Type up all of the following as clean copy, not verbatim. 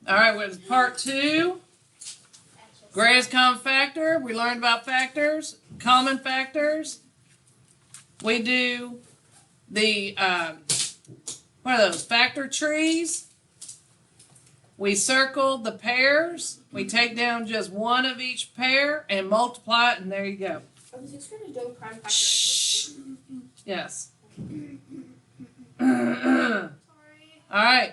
All right, with part 2, greatest common factor. We learned about factors, common factors. We do the, what are those, factor trees. We circle the pairs. We take down just one of each pair and multiply it, and there you go. Oh, the sixth graders doing prime factor. Shh. Yes. Sorry. All right. I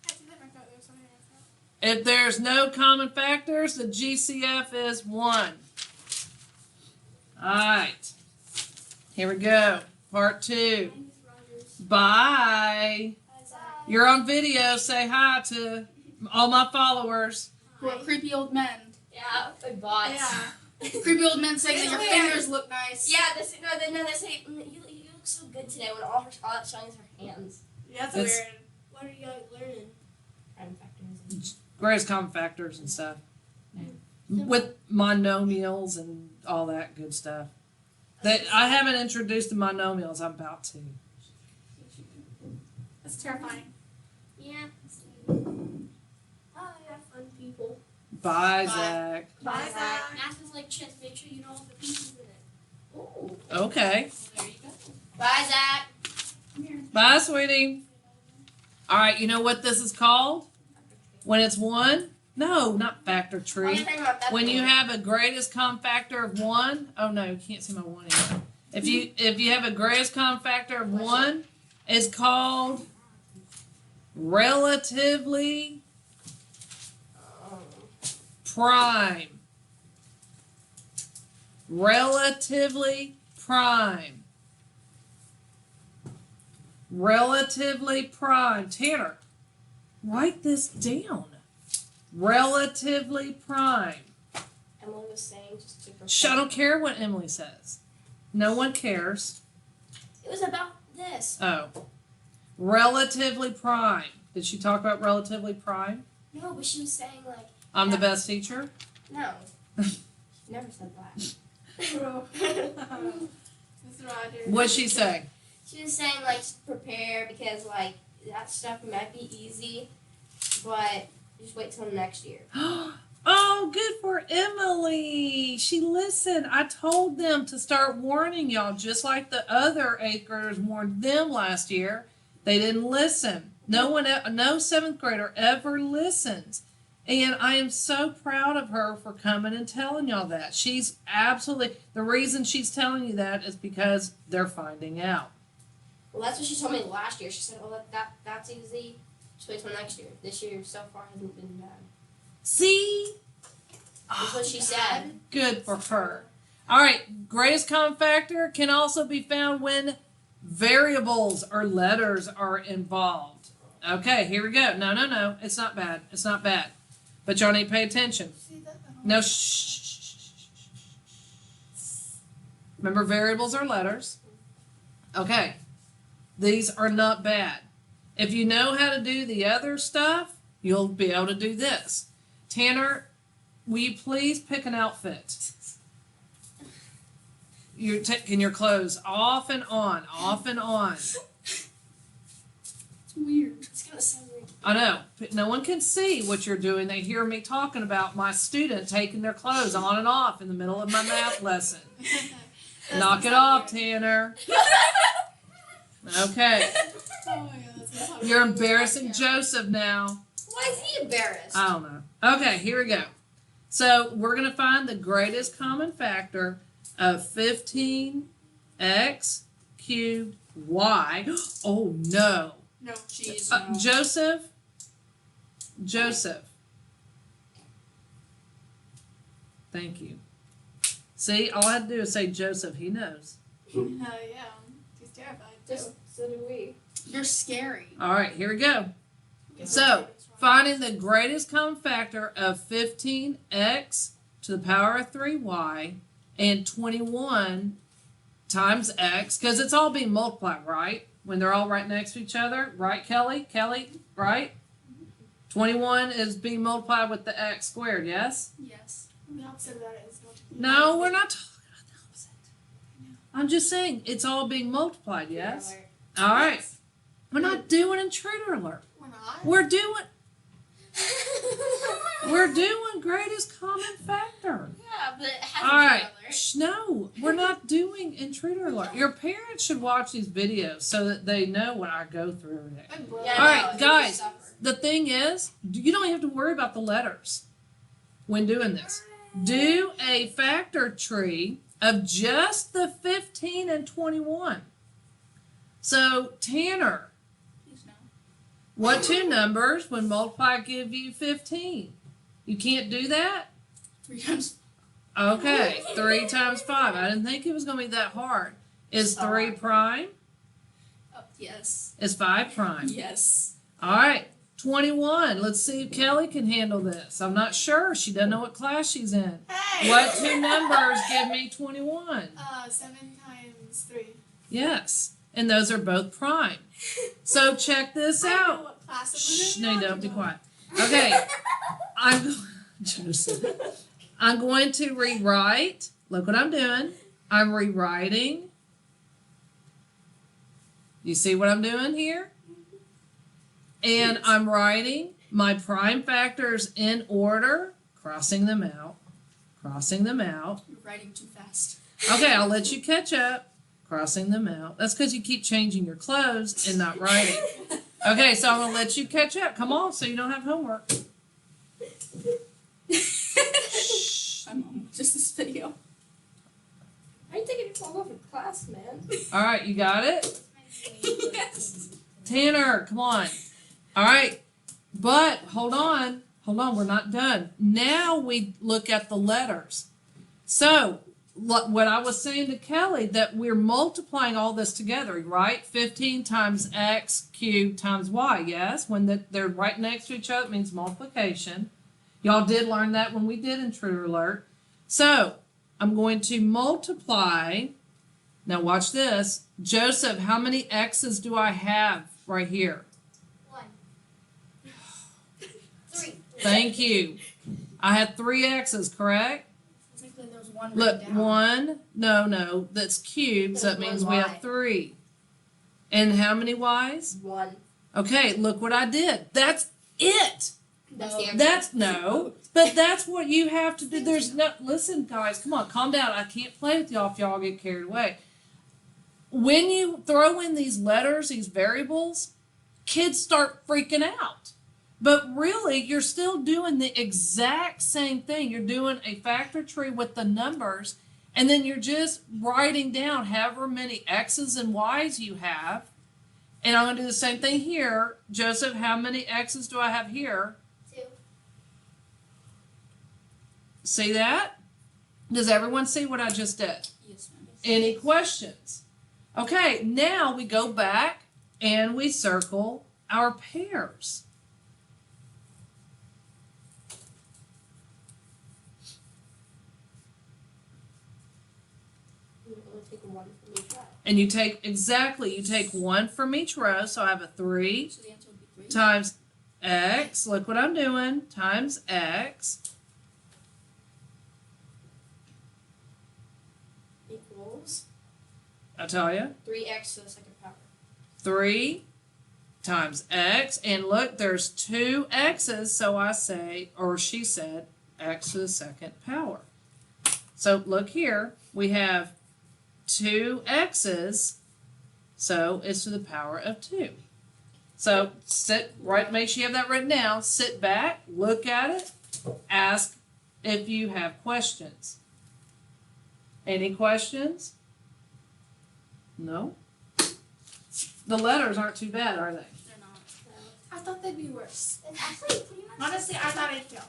had to hit my foot. There was something in my foot. If there's no common factors, the GCF is 1. All right. Here we go. Part 2. Bye. You're on video. Say hi to all my followers. Who are creepy old men. Yeah, like bots. Yeah. Creepy old men saying that It's your weird. fingers look nice. Yeah, they say you look so good today when all that's showing is her hands. Yeah, that's It's- weird. What are you guys learning? Prime factors. Greatest common factors and stuff. With monomials and all that good stuff. That I haven't introduced the monomials. I'm about to. That's terrifying. Yeah. Oh, yeah, fun people. Bye, Bye. Zach. Bye, Zach. Math is like chess. Make sure you know all the pieces in it. Oh. Okay. There you go. Bye, Zach. Bye, sweetie. All right. You know what this is called? When it's 1? No, not factor tree. When you have a greatest common factor of 1, oh no, you can't see my 1 anymore. If you have a greatest common factor of 1, it's called relatively prime. Relatively prime. Relatively prime. Tanner, write this down. Relatively prime. Emily was saying just to. Shh, I don't care what Emily says. No one cares. It was about this. Oh. Relatively prime. Did she talk about relatively prime? No, but she was saying like I'm the best teacher? no. She never said that. Miss Rogers. What'd she say? She was saying like just prepare because like that stuff might be easy, but just wait till next year. Oh, good for Emily. She listened. I told them to start warning y'all just like the other 8th graders warned them last year. They didn't listen. No 7th grader ever listens. And I am so proud of her for coming and telling y'all that. She's absolutely, the reason she's telling you that is because they're finding out. Well, that's what she told me last year. She said, "Oh, that's easy. Just wait till next year. This year so far hasn't been bad." See? That's what she said. Good for her. All right, greatest common factor can also be found when variables or letters are involved. Okay, here we go. No. It's not bad. It's not bad. But y'all need to pay attention. See that? No, shh. Remember, variables are letters. Okay, these are not bad. If you know how to do the other stuff, you'll be able to do this. Tanner, will you please pick an outfit? You're taking your clothes off and on, off and on. It's weird. It's gonna sound weird. I know. No one can see what you're doing. They hear me talking about my student taking their clothes on and off in the middle of my math lesson. Knock it off, Tanner. Okay. Oh my god, that's gonna You're embarrassing Joseph now. Why is he embarrassed? I don't know. Okay, here we go. So we're going to find the greatest common factor of 15x cubed y. Oh, no. No, jeez. No. Joseph. Thank you. See, all I had to do is say Joseph. He knows. yeah. He's terrified. Just so do we. You're scary. All right, here we go. So, finding the greatest common factor of 15x to the power of 3y and 21 times x, because it's all being multiplied, right? When they're all right next to each other, right, Kelly? Kelly, right? 21 is being multiplied with the x squared, yes? Yes. The opposite of that is multiplication. No, we're not talking about the opposite. I'm just saying it's all being multiplied, yes? All right. We're not doing intruder alert. We're not. We're doing... We're doing greatest common factor. Yeah, but it has All right. alert. No, we're not doing intruder alert. Your parents should watch these videos so that they know what I go through every day. My brother. Yeah, All right, no, you guys. suffer. The thing is, you don't have to worry about the letters when doing this. Do a factor tree of just the 15 and 21. So, Tanner, Please no. what two numbers when multiply give you 15? You can't do that? 3 times. Okay, 3 times 5. I didn't think it was going to be that hard. Is 3 prime? Oh, yes. Is 5 prime? Yes. All right, 21. Let's see if Kelly can handle this. I'm not sure. She doesn't know what class she's in. Hey. What two numbers give me 21? 7 times 3. Yes, and those are both prime. So check this I know out. what class I'm Shh, in. no, don't be quiet. Okay, Joseph. I'm going to rewrite. Look what I'm doing. I'm rewriting. You see what I'm doing here? And I'm writing my prime factors in order, crossing them out, crossing them out. You're writing too fast. Okay, I'll let you catch up, crossing them out. That's because you keep changing your clothes and not writing. Okay, so I'm going to let you catch up. Come on, so you don't have homework. I'm on just this video. Why are you taking your phone off in class, man? All right, you got it? Yes. Tanner, come on. All right, but hold on, we're not done. Now we look at the letters. So, what I was saying to Kelly, that we're multiplying all this together, right? 15 times x cubed times y, yes? When they're right next to each other, it means multiplication. Y'all did learn that when we did Intruder Alert. So, I'm going to multiply. Now watch this. Joseph, how many x's do I have right here? 1. 3. Thank you. I had 3 x's, correct? Technically, there was one Look, written down. 1, no, that's cubed, so that There's means one we y. have 3. And how many y's? 1. Okay, look what I did. That's it. That's the answer. That's no. But that's what you have to do. There's no, listen guys, come on, calm down. I can't play with y'all if y'all get carried away. When you throw in these letters, these variables, kids start freaking out. But really, you're still doing the exact same thing. You're doing a factor tree with the numbers, and then you're just writing down however many x's and y's you have. And I'm going to do the same thing here. Joseph, how many x's do I have here? 2. See that? Does everyone see what I just did? Yes, ma'am. Any questions? Okay, now we go back and we circle our pairs. We'll take 1 from each side. And you take, exactly, you take 1 from each row. So I have a 3 So the answer would be 3. times x. Look what I'm doing. Times x. Equals I'll tell you. 3x to the second power. 3 times x. And look, there's 2 x's. So I say, or she said, x to the second power. So look here. We have 2 x's. So it's to the power of 2. So sit right, make sure you have that written down. Sit back, look at it, ask if you have questions. Any questions? No? The letters aren't too bad, are they? They're not. I thought they'd be worse. It's actually pretty much. Honestly, I thought I'd fail.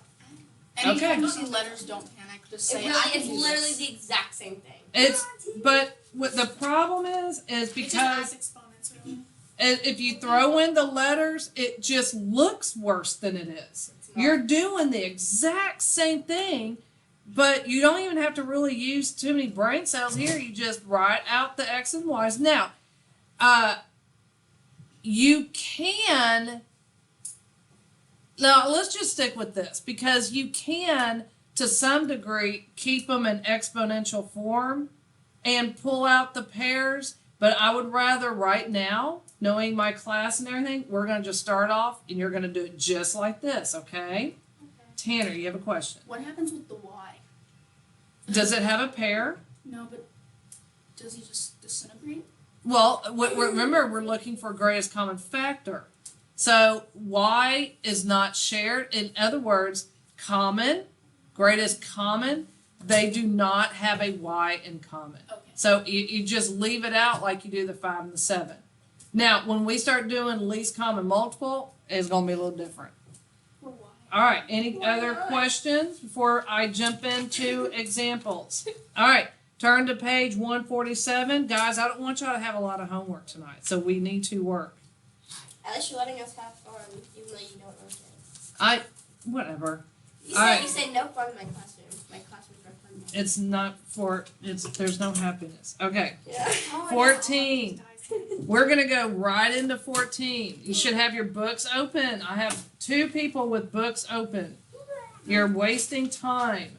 Anytime Okay. you see letters, don't panic. Just say, It really, I can it's do literally this. the exact same thing. It's, but what the problem is It just because adds exponents, really. if you throw in the letters, it just looks worse than it is. It's not. You're doing the exact same thing, but you don't even have to really use too many brain cells here. You just write out the X and Y's. Now, you can, now let's just stick with this because you can, to some degree, keep them in exponential form and pull out the pairs, but I would rather right now, knowing my class and everything, we're going to just start off and you're going to do it just like this, okay? Tanner, you have a question. What happens with the Y? Does it have a pair? No, but does he just disintegrate? Well, remember, we're looking for greatest common factor. So y is not shared. In other words, common, greatest common, they do not have a y in common. Okay. So you just leave it out like you do the 5 and the 7. Now, when we start doing least common multiple, it's going to be a little different. For Y. All right, any other questions before I jump into examples? All right, turn to page 147. Guys, I don't want y'all to have a lot of homework tonight, so we need to work. At least you're letting us have fun, even though you don't know it. Whatever. You All right. said no fun in my classroom. My classrooms are fun. It's not for, there's no happiness. Okay, Yeah. 14. We're going to go right into 14. You should have your books open. I have 2 people with books open. You're wasting time.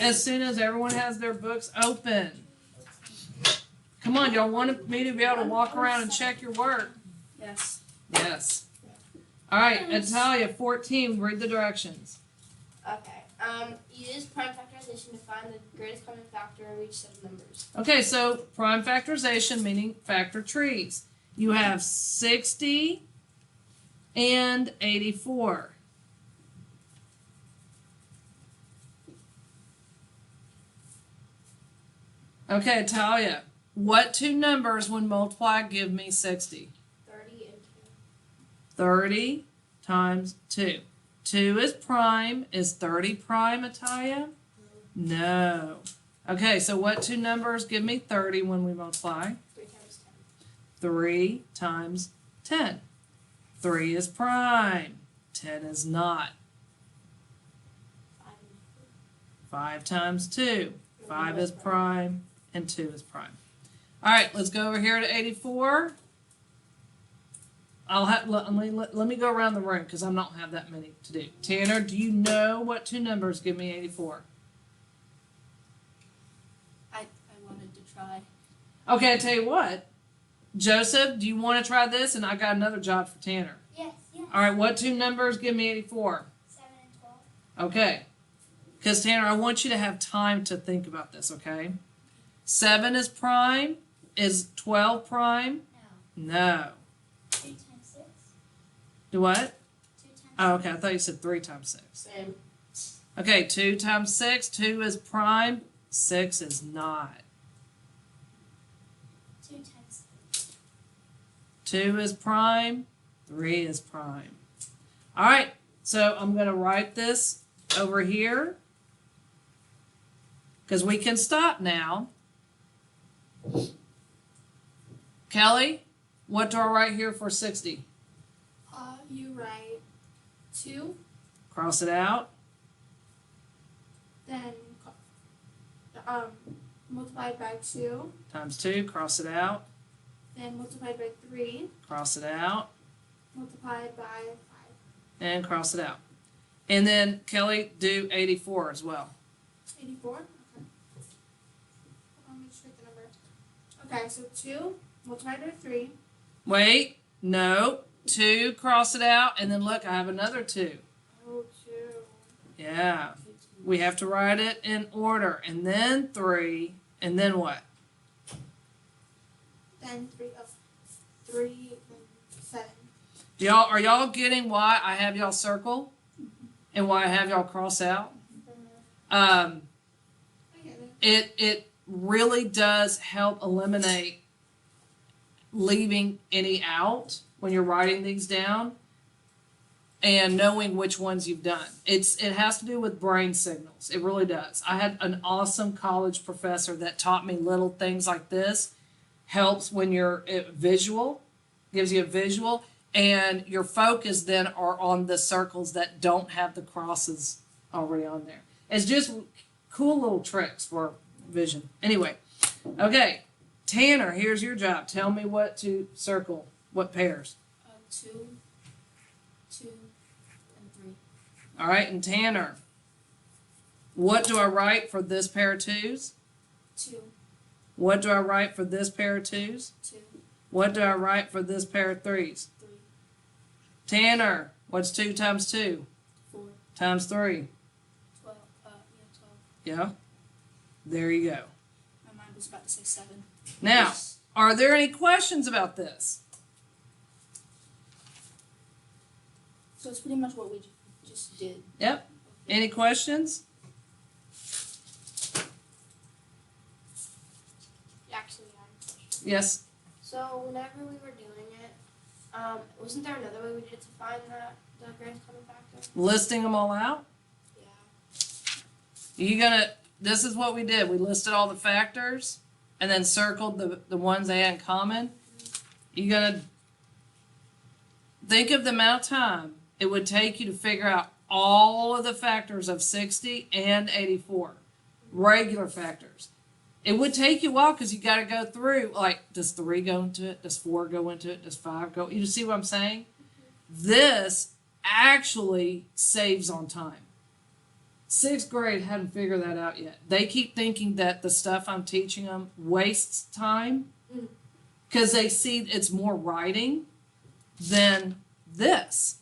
As soon as everyone has their books open. Come on, y'all want me to be able to walk around and check your work? Yes. Yes. All right, Natalia, 14, read the directions. Okay. Use prime factorization to find the greatest common factor of each set of numbers. Okay, so prime factorization, meaning factor trees. You have 60 and 84. Okay, Talia, what 2 numbers when multiplied give me 60? 30 and 2. 30 times 2. 2 is prime. Is 30 prime, Atalia? No. Okay, so what 2 numbers give me 30 when we multiply? 3 times 3 times 10. 3 is prime. 10 is not. 10. 5 times 2. 5 is prime, and 2 is prime. All right, let's go over here to 84. Let me go around the room because I don't have that many to do. Tanner, do you know what 2 numbers give me 84? I wanted to try. Okay, I tell you what. Joseph, do you want to try this? And I got another job for Tanner. Yes, yes. All right, what 2 numbers give me 84? 7 and 12. Okay. Because Tanner, I want you to have time to think about this, okay? 7 is prime. Is 12 prime? No. No. 2 times 6. Do what? 2 times Oh, okay. I thought you said 3 times 6. Same. Okay, 2 times 6. 2 is prime. 6 is not. 2 times 2 is prime. 3 is prime. All right. So I'm going to write this over here because we can stop now. Kelly, what do I write here for 60? You write 2, Cross it out. then multiplied by 2, Times 2. Cross it out. then multiplied by 3, Cross it out. multiplied by 5. And cross it out. And then, Kelly, do 84 as well. 84? Okay. Let me just write the number. Okay, so 2 multiplied by 3. Wait. No. 2. Cross it out. And then look, I have another 2. Oh, 2. Yeah. We have to write it in order. And then 3. And then what? Then 3, then 7. Are y'all getting why I have y'all circle? And why I have y'all cross out? I get it. It really does help eliminate leaving any out when you're writing these down and knowing which ones you've done. It has to do with brain signals. It really does. I had an awesome college professor that taught me little things like this. Helps when you're visual, gives you a visual, and your focus then are on the circles that don't have the crosses already on there. It's just cool little tricks for vision. Anyway, okay, Tanner, here's your job. Tell me what to circle, what pairs. 2, 2, and 3. All right, and Tanner, what do I write for this pair of 2s? 2, What do I write for this pair of 2s? 2, What do I write for this pair of 3s? 3, Tanner, what's 2 times 2? 4, times 3. 12. Yeah, 12. Yeah. There you go. My mind was about to say 7. Now, are there any questions about this? So it's pretty much what we just did. Yep. Any questions? Actually, I have a question. Yes. So whenever we were doing it, wasn't there another way we did it to find the greatest common factor? Listing them all out? Yeah. This is what we did. We listed all the factors and then circled the ones they had in common. You're gonna think of the amount of time it would take you to figure out all of the factors of 60 and 84. Regular factors. It would take you a while because you got to go through, like, does 3 go into it? Does 4 go into it? Does 5 go? You see what I'm saying? This actually saves on time. 6th grade hadn't figured that out yet. They keep thinking that the stuff I'm teaching them wastes time because they see it's more writing than this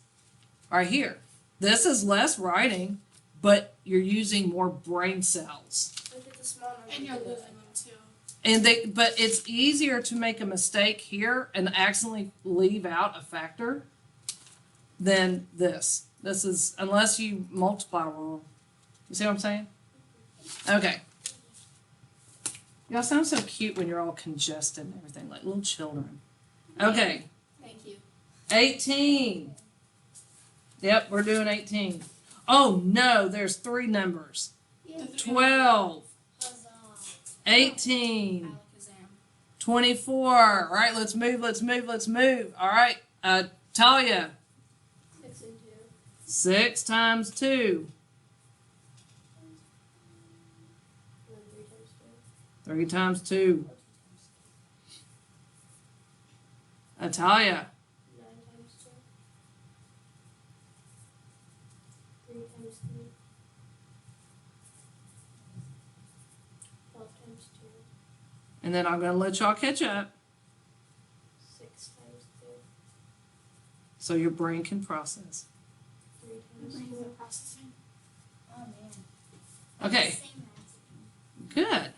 right here. This is less writing, but you're using more brain cells. If it's a small number. And you're do losing it. them too. But it's easier to make a mistake here and accidentally leave out a factor than this. This is, unless you multiply wrong. You see what I'm saying? Okay. Y'all sound so cute when you're all congested and everything, like little children. Okay, Thank you. 18. Yep, we're doing 18. Oh no, there's 3 numbers. The three 12, Huzzah. 18. Alakazam. 24. All right, let's move. All right, Talia. 6 and 2. 6 times 2. And then 3 3 times 2. times 2. Talia. 9 times 2. 3 times 3. 12 times 2. And then I'm going to let y'all catch up 6 times 2. so your brain can process. 3 My times brain 2. isn't processing. Oh man. Okay, Same math. good.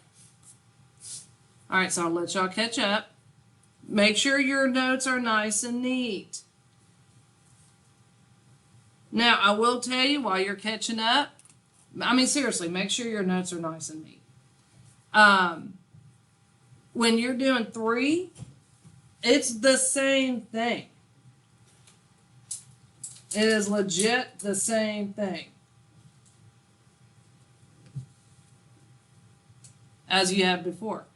All right, so I'll let y'all catch up. Make sure your notes are nice and neat. Now, I will tell you while you're catching up, I mean, seriously, make sure your notes are nice and neat. When you're doing 3, it's the same thing. It is legit the same thing as you have before.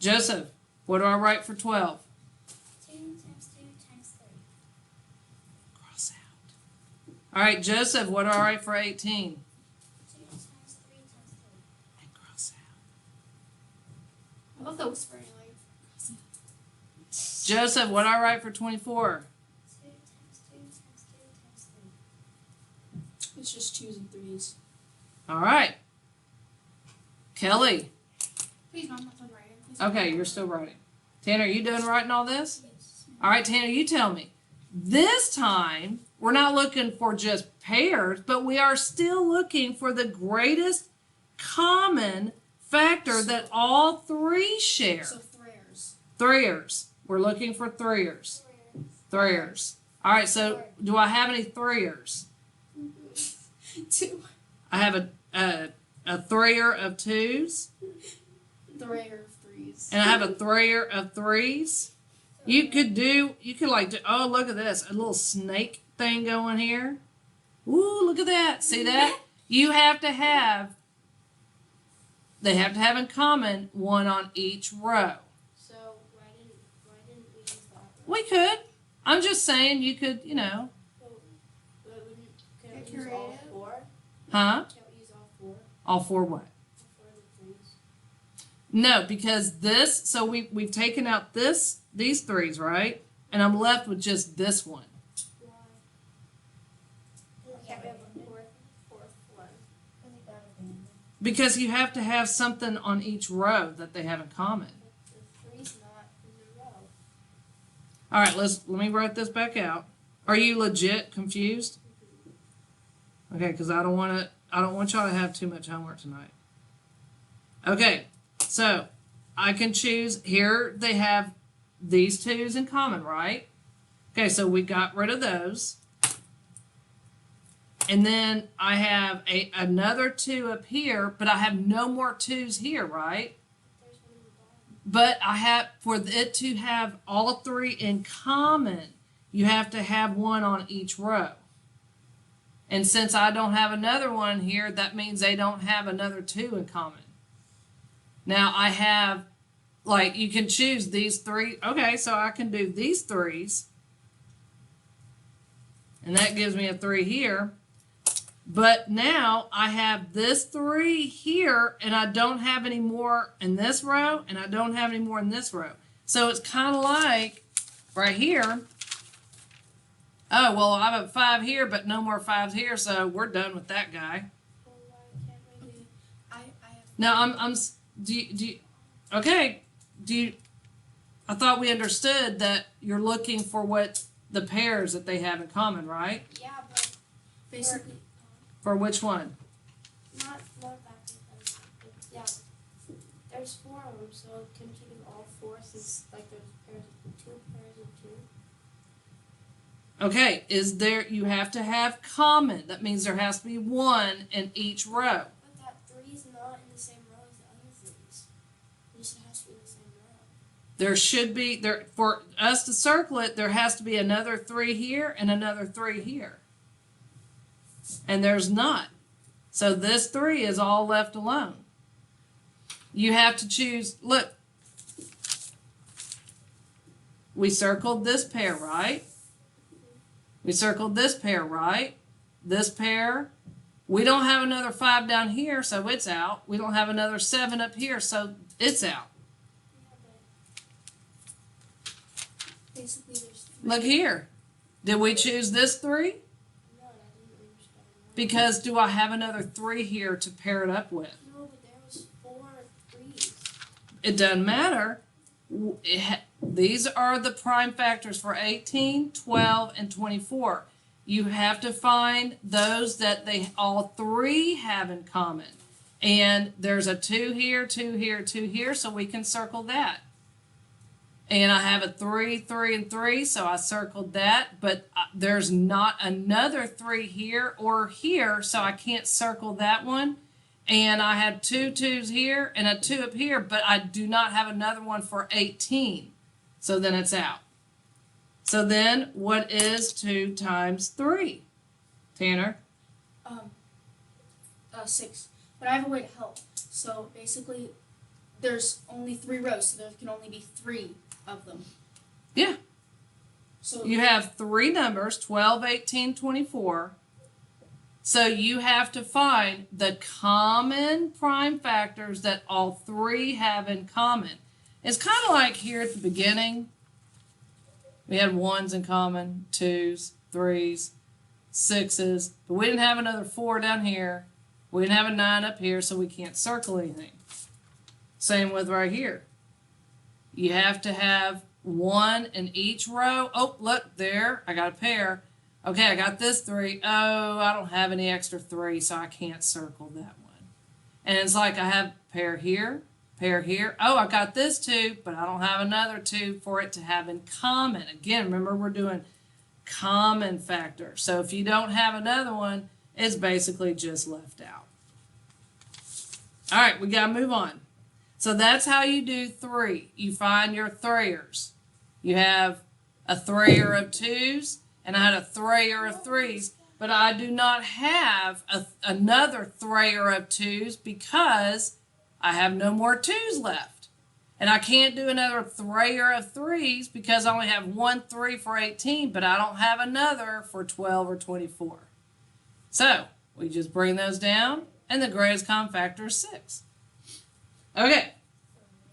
Joseph, what do I write for 12? 2 times 2 times 3. Cross out. All right, Joseph, what do I write for 18? 2 times 3 times 3. And cross out. I love the whispering, like. Joseph, what do I write for 24? 2 times 2 times 2 times 3. It's just 2s and 3s. All right. Kelly. Please, Mom, I'm not done writing. Please. Okay, you're still writing. Tanner, you done writing all this? Yes. All right, Tanner, you tell me. This time, we're not looking for just pairs, but we are still looking for the greatest common factor that all 3 share. So threers. Threers. We're looking for threers. Threers. All right, so do I have any threers? 2. I have a threer of 2s, Threer of 3s. and I have a threer of 3s. You could like, oh, look at this, a little snake thing going here. Ooh, look at that. See that? You have to have, they have to have in common 1 on each row. So why didn't we use that? We could. I'm just saying you could, But couldn't Get we use all creative. 4? huh? Can't we use all 4? All 4 what? All 4 of the 3s? No, because this, so we've taken out these 3s, right? And I'm left with just this one. Why? Can't we have a fourth one? Because you have to have something on each row that they have in common. But the 3's not in the row. All right, let me write this back out. Are you legit confused? Okay, because I don't want y'all to have too much homework tonight. Okay, so I can choose here. They have these twos in common, right? Okay, so we got rid of those. And then I have another 2 up here, but I have no more 2s here, right? There's one in the bottom. But I have, for it to have all 3 in common, you have to have 1 on each row. And since I don't have another one here, that means they don't have another 2 in common. Now I have, like, you can choose these 3. Okay, so I can do these 3s. And that gives me a 3 here. But now I have this 3 here, and I don't have any more in this row, and I don't have any more in this row. So it's kind of like right here. Oh, well, I have a 5 here, but no more 5s here, so we're done with that guy. Well, why can't we do? I have. Now, I thought we understood that you're looking for what the pairs that they have in common, right? Yeah, but Basically, For which one? not that because yeah, there's 4 of them, so couldn't you do all 4 since like there's pairs of 2 pairs of 2? Okay, you have to have common. That means there has to be 1 in each row. But that 3 is not in the same row as the other 3s. At least it has to be in the same row. There should be, for us to circle it, there has to be another 3 here and another 3 here. And there's not. So this 3 is all left alone. You have to choose, look, we circled this pair, right? We circled this pair, right? This pair. We don't have another 5 down here, so it's out. We don't have another 7 up here, so it's out. Yeah, but basically there's 3. Look here. Did we choose this 3? no, I didn't understand why. Because do I have another 3 here to pair it up with? No, but there was 4 3s. It doesn't matter. These are the prime factors for 18, 12, and 24. You have to find those that they all 3 have in common. And there's a 2 here, 2 here, 2 here, so we can circle that. And I have a 3, 3, and 3, so I circled that. But there's not another 3 here or here, so I can't circle that one. And I have 2 2s here and a 2 up here, but I do not have another one for 18. So then it's out. So then what is 2 times 3? Tanner? 6. But I have a way to help. So basically, there's only 3 rows, so there can only be 3 of them. Yeah. So You have 3 numbers, 12, 18, 24. So you have to find the common prime factors that all 3 have in common. It's kind of like here at the beginning. We had 1s in common, 2s, 3s, 6s, but we didn't have another 4 down here. We didn't have a 9 up here, so we can't circle anything. Same with right here. You have to have 1 in each row. Oh, look, there, I got a pair. Okay, I got this 3. Oh, I don't have any extra 3, so I can't circle that one. And it's like I have pair here, pair here. Oh, I got this 2, but I don't have another 2 for it to have in common. Again, remember we're doing common factors. So if you don't have another one, it's basically just left out. All right, we got to move on. So that's how you do 3. You find your threers. You have a threer of 2s, and I had a threer of 3s, but I do not have another threer of 2s because I have no more 2s left. And I can't do another threer of 3s because I only have 1 3 for 18, but I don't have another for 12 or 24. So we just bring those down, and the greatest common factor is 6. Okay,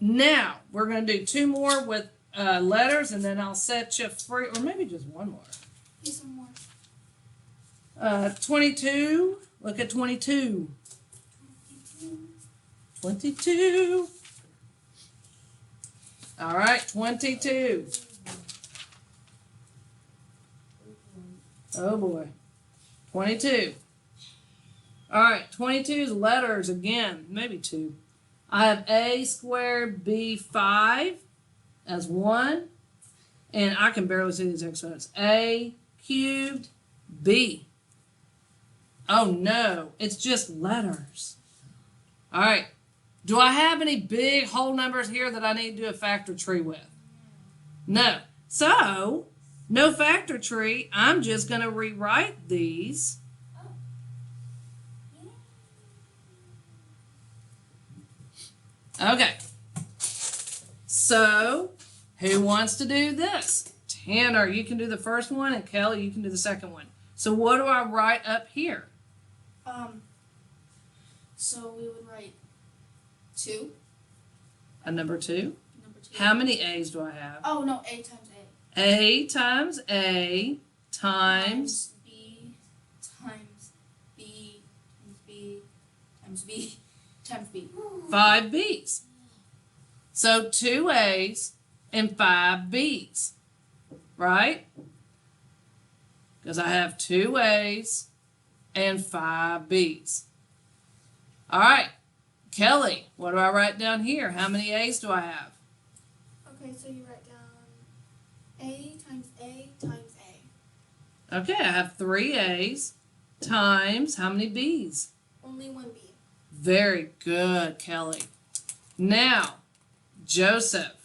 now we're going to do 2 more with letters, and then I'll set you free, or maybe just 1 more. Here's some more. 22. Look at 22. 22. All right, 22. Oh boy. 22. All right, 22 is letters again, maybe 2. I have a squared b 5 as 1, and I can barely see these exponents. A cubed b. Oh no, it's just letters. All right, do I have any big whole numbers here that I need to do a factor tree with? No. So, no factor tree. I'm just going to rewrite these. Okay. So, who wants to do this? Tanner, you can do the first one, and Kelly, you can do the second one. So, what do I write up here? So we would write 2. A number 2. Number 2. How many A's do I have? Oh no, A times A. A times A times B times B times B times B times B. 5 B's. So 2 A's and 5 B's, right? Because I have 2 A's and 5 B's. All right, Kelly, what do I write down here? How many A's do I have? Okay, so you write down A times A times A. Okay, I have 3 A's times how many B's? Only 1 B. Very good, Kelly. Now, Joseph,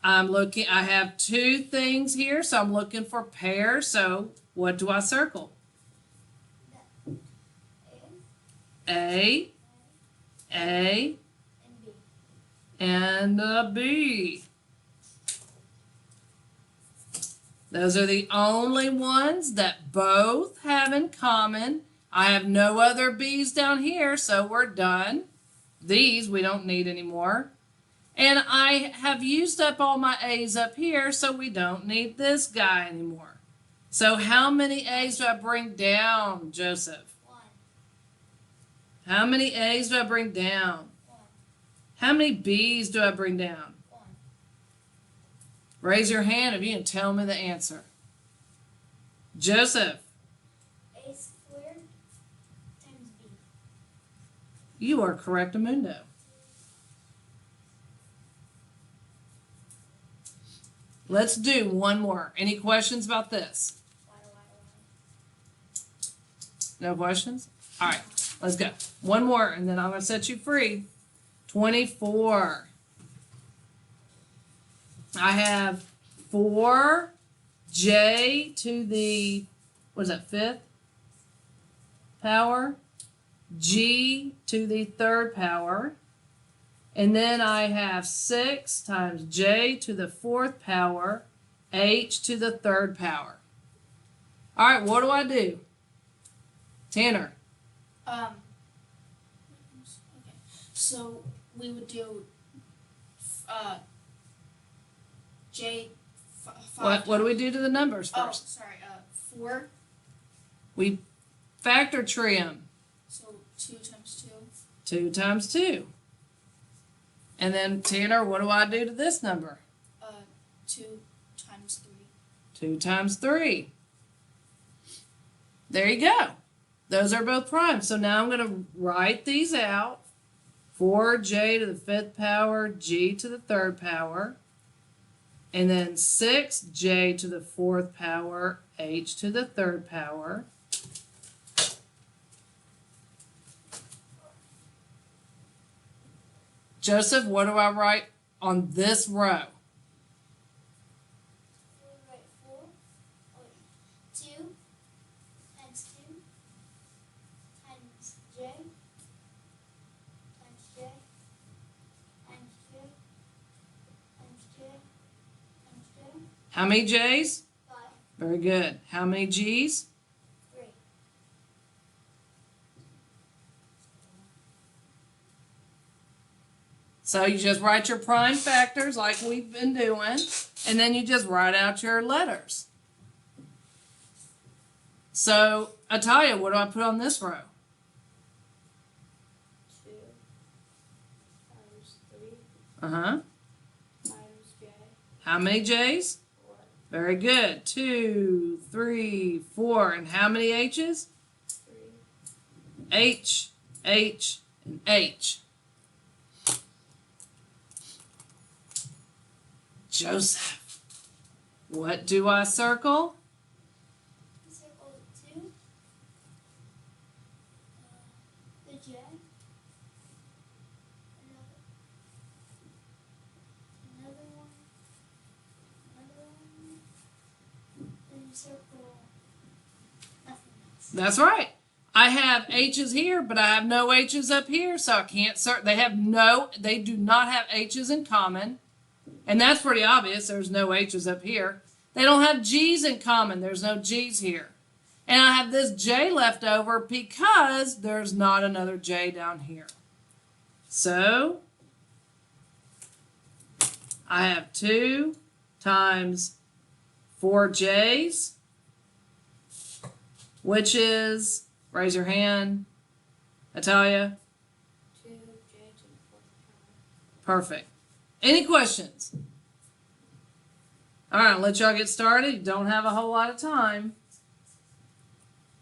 I have 2 things here, so I'm looking for pairs. So what do I circle? A, and B. and a B. Those are the only ones that both have in common. I have no other B's down here, so we're done. These we don't need anymore. And I have used up all my A's up here, so we don't need this guy anymore. So how many A's do I bring down, Joseph? 1. How many A's do I bring down? 1. How many B's do I bring down? 1. Raise your hand if you can tell me the answer. Joseph, A squared times B. you are correct, Amundo. Let's do one more. Any questions about this? Why? No questions? All right, let's go. One more, and then I'm going to set you free. 24. I have 4j to the, what is that, 5th power, g to the 3rd power, and then I have 6 times j to the 4th power, h to the 3rd power. All right, what do I do? Tanner. Okay. So we would do J. What do we do to the numbers Oh, first? sorry. 4. We factor tree them. So 2 times 2 2. times 2. And then, Tanner, what do I do to this number? 2 times 3. 2 times 3. There you go. Those are both primes. So now I'm going to write these out. 4j to the 5th power, g to the 3rd power. And then 6j to the 4th power, h to the 3rd power. Joseph, what do I write on this row? We write 2 times 2 times J times J times J times J times J. How many j's? 5. Very good. How many g's? 3. So you just write your prime factors like we've been doing, and then you just write out your letters. So, Atalia, what do I put on this row? 2 times 3 Uh-huh. times J. How many j's? 4. Very good. 2, 3, 4. And how many h's? 3. H, H, and H. Joseph, what do I circle? Circle 2. The J. Another one. Another one. Then you circle nothing else. That's right. I have H's here, but I have no H's up here, so I can't circle. They do not have H's in common. And that's pretty obvious. There's no H's up here. They don't have G's in common. There's no G's here. And I have this J left over because there's not another J down here. So I have 2 times 4 J's, which is, raise your hand, Natalia. 2 J to the 4th power. Perfect. Any questions? All right, I'll let y'all get started. You don't have a whole lot of time.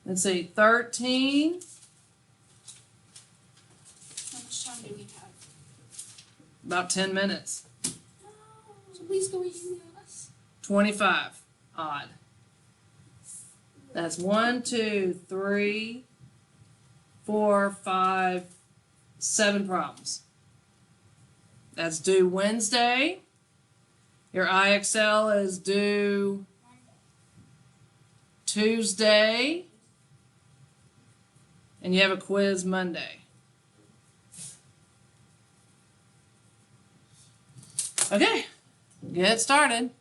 Let's see, 13. How much time do we have? About 10 minutes. So please go easy on us. 25. Odd. That's 1, 2, 3, 4, 5, 7 problems. That's due Wednesday. Your IXL is due Tuesday. And you have a quiz Monday. Okay, get started.